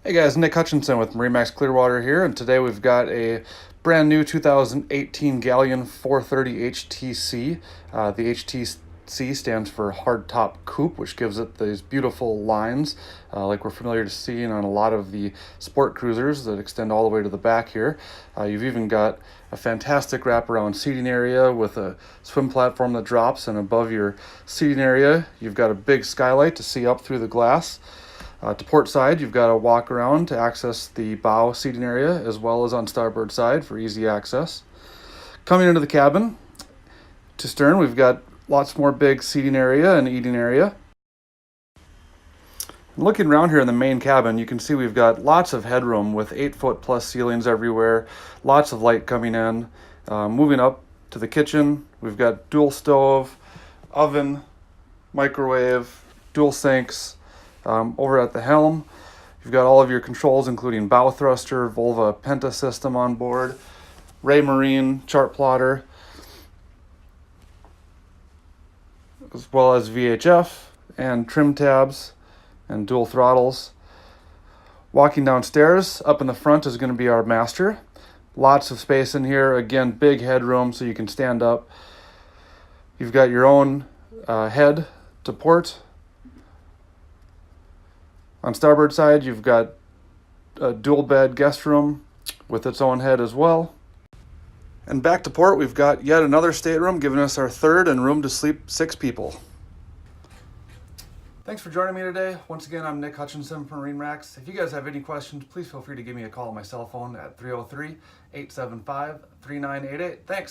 Hey guys, Nick Hutchinson with MarineMax Clearwater here, and today we've got a brand new 2018 Galeon 430 HTC. The HTC stands for Hardtop Coupe, which gives it these beautiful lines like we're familiar to seeing on a lot of the sport cruisers that extend all the way to the back here. You've even got a fantastic wraparound seating area with a swim platform that drops, and above your seating area you've got a big skylight to see up through the glass. To port side, you've got a walk around to access the bow seating area, as well as on starboard side for easy access. Coming into the cabin, to stern, we've got lots more big seating area and eating area. Looking around here in the main cabin, you can see we've got lots of headroom with 8-foot plus ceilings everywhere, lots of light coming in. Moving up to the kitchen, we've got dual stove, oven, microwave, dual sinks. Over at the helm, you've got all of your controls, including bow thruster, Volva Penta system on board, Raymarine chart plotter, as well as VHF and trim tabs and dual throttles. Walking downstairs, up in the front is going to be our master. Lots of space in here. Again, big headroom so you can stand up. You've got your own head to port. On starboard side, you've got a dual bed guest room with its own head as well. And back to port, we've got yet another stateroom, giving us our third and room to sleep 6 people. Thanks for joining me today. Once again, I'm Nick Hutchinson from MarineMax. If you guys have any questions, please feel free to give me a call on my cell phone at 303-875-3988. Thanks.